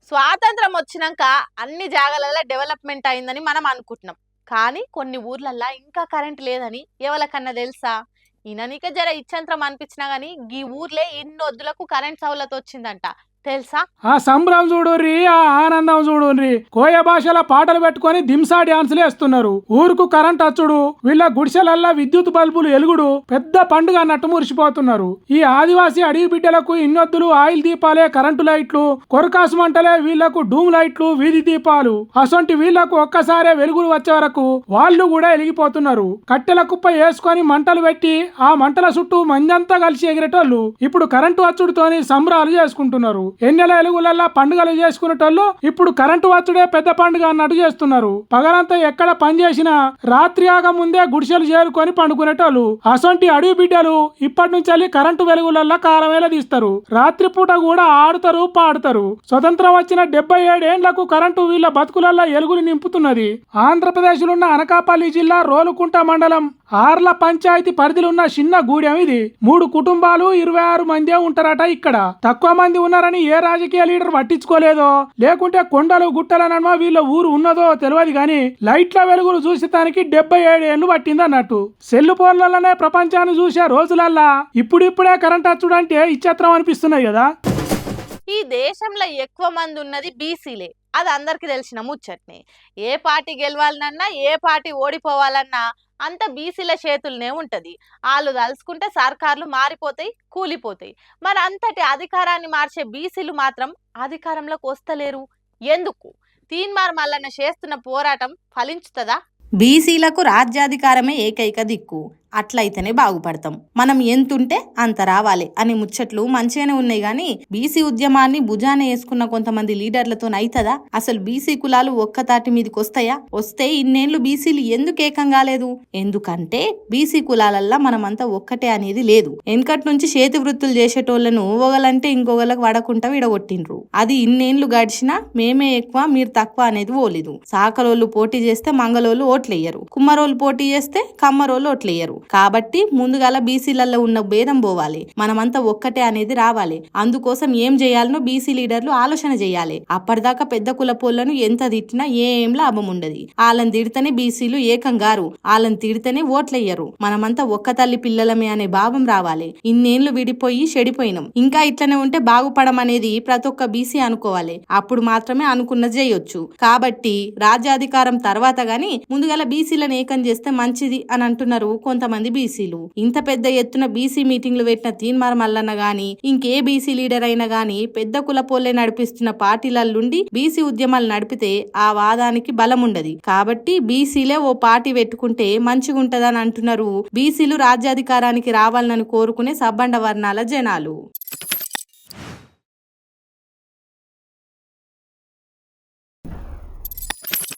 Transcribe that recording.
స్వాతంత్రం వచ్చినాక అన్ని జాగాలలో డెవలప్మెంట్ అయిందని మనం అనుకుంటున్నాం. కానీ కొన్ని ఊర్లల్లో ఇంకా కరెంట్ లేదని ఎవరికన్నా తెలుసా? ఈయననిక జర ఇచ్చంత్రం అనిపించినా గానీ ఈ ఊర్లే ఇన్నొద్దులకు కరెంట్ సౌలత వచ్చిందంట. తెలుసా? ఆ సంబరం చూడుర్రి, ఆ ఆనందం చూడుర్రి. కోయ భాషల పాటలు పెట్టుకొని దింసా డాన్సులు వేస్తున్నారు. ఊరుకు కరెంట్ వచ్చుడు, వీళ్ళ గుడిసెలల్లా విద్యుత్ బల్బులు ఎలుగుడు పెద్ద పండుగ అన్నట్టు మురిసిపోతున్నారు. ఈ ఆదివాసీ అడవి బిడ్డలకు ఇన్నొద్దులు ఆయిల్ దీపాలే కరెంటు లైట్లు, కొరకాసు మంటలే వీళ్లకు డూమ్ లైట్లు, వీధి దీపాలు. అసొంటి వీళ్లకు ఒక్కసారే వెలుగులు వచ్చే వరకు వాళ్ళు కూడా ఎలిగిపోతున్నారు. కట్టెల కుప్ప వేసుకొని మంటలు పెట్టి ఆ మంటల చుట్టూ మందంతా కలిసి ఎగిరేటోళ్ళు ఇప్పుడు కరెంటు వచ్చుడుతోని సంబరాలు చేసుకుంటున్నారు. ఎన్నెల ఎలుగులల్లా పండుగలు చేసుకునేటోళ్ళు ఇప్పుడు కరెంటు వచ్చుడే పెద్ద పండుగ అన్నట్టు చేస్తున్నారు. పగలంతా ఎక్కడ పని చేసినా రాత్రి ఆగ ముందే గుడిసెలు చేరుకొని పండుకునేటోళ్ళు. అసొంటి అడవి బిడ్డలు ఇప్పటి నుంచి కరెంటు వెలుగులల్లా కాలవేళ తీస్తారు. రాత్రిపూట కూడా ఆడుతారు, పాడుతారు. స్వతంత్రం వచ్చిన 77 ఏండ్లకు కరెంటు వీళ్ళ బతుకులల్లా ఎలుగులు నింపుతున్నది. ఆంధ్రప్రదేశ్ ఉన్న అనకాపల్లి జిల్లా రోలుకుంట మండలం ఆర్ల పంచాయతీ పరిధిలో చిన్న గూడెం ఇది. 3 కుటుంబాలు 26 మందే ఉంటారట. ఇక్కడ తక్కువ మంది ఉన్నారని ఏ రాజకీయ లీడర్ పట్టించుకోలేదో, లేకుంటే కొండలు గుట్టల నడుమ వీళ్ళ ఊరు ఉన్నదో తెలియదు గాని లైట్ల వెలుగులు చూసేదానికి 77 ఏళ్ళు పట్టిందన్నట్టు. సెల్లు ఫోన్లలోనే ప్రపంచాన్ని చూసే రోజులల్లా ఇప్పుడిప్పుడే కరెంట్ వచ్చుడంటే ఇచ్చత్రం అనిపిస్తున్నాయి కదా. ఈ దేశంలో ఎక్కువ మంది ఉన్నది బీసీలే. అది అందరికి తెలిసిన ముచ్చట్నే. ఏ పార్టీ గెలవాలన్నా ఏ పార్టీ ఓడిపోవాలన్నా అంత బీసీల చేతుల్నే ఉంటది. వాళ్ళు తలుసుకుంటే సర్కార్లు మారిపోతాయి, కూలిపోతాయి. మరి అంతటి అధికారాన్ని మార్చే బీసీలు మాత్రం అధికారంలోకి వస్తలేరు. ఎందుకు? తీన్మార్ మల్లన్న చేస్తున్న పోరాటం ఫలించుతుందా? బీసీలకు రాజ్యాధికారమే ఏకైక దిక్కు, అట్లయితేనే బాగుపడతాం, మనం ఎంతుంటే అంత రావాలి అని ముచ్చట్లు మంచిగానే ఉన్నాయి గాని బీసీ ఉద్యమాన్ని భుజాన వేసుకున్న కొంతమంది లీడర్లతో నైతదా? అసలు బీసీ కులాలు ఒక్కతాటి మీదకి వస్తాయా? వస్తే ఇన్నేళ్లు బీసీలు ఎందుకు ఏకం కాలేదు? ఎందుకంటే బీసీ కులాలల్లా మనమంతా ఒక్కటే అనేది లేదు. వెనకటి నుంచి చేతి వృత్తులు చేసేటోళ్లను ఒకలంటే ఇంకొకళ్ళకు వడకుంటా విడగొట్టిండ్రు. అది ఇన్నేళ్లు గడిచినా మేమే ఎక్కువ మీరు తక్కువ అనేది ఓలేదు. సాకలోళ్ళు పోటీ చేస్తే మంగళోళ్ళు ఓట్లేయ్యరు, కుమ్మరోళ్ళు పోటీ చేస్తే కమ్మరోళ్ళు ఓట్లేయ్యరు. కాబట్టి ముందుగాల బీసీలలో ఉన్న భేదం పోవాలి, మనమంతా ఒక్కటే అనేది రావాలి. అందుకోసం ఏం చేయాలనో బీసీ లీడర్లు ఆలోచన చేయాలి. అప్పటిదాకా పెద్ద కులపోళ్లను ఎంత తిట్టినా ఏం లాభం ఉండదు. వాళ్ళని తిడితేనే బీసీలు ఏకం గారు, వాళ్ళని తిడితేనే ఓట్లయ్యరు. మనమంతా ఒక్క తల్లి పిల్లలమే అనే భావం రావాలి. ఇన్నేళ్లు విడిపోయి చెడిపోయినాం, ఇంకా ఇట్లనే ఉంటే బాగుపడం అనేది ప్రతి ఒక్క బీసీ అనుకోవాలి. అప్పుడు మాత్రమే అనుకున్నది చేయొచ్చు. కాబట్టి రాజ్యాధికారం తర్వాత గాని ముందుగాల బీసీలను ఏకం చేస్తే మంచిది అని అంటున్నారు కొంతమంది బీసీలు. ఇంత పెద్ద ఎత్తున బీసీ మీటింగ్లు పెట్టిన తీన్మార్ మల్లన్న గాని ఇంకే బీసీ లీడర్ అయినా గాని పెద్ద కులపోలే నడిపిస్తున్న పార్టీలల్లుండి బీసీ ఉద్యమాలు నడిపితే ఆ వాదానికి బలం ఉండదు. కాబట్టి బీసీలే ఓ పార్టీ పెట్టుకుంటే మంచిగుంటదని అంటున్నారు బీసీలు రాజ్యాధికారానికి రావాలని కోరుకునే సబ్బండ వర్ణాల జనాలు.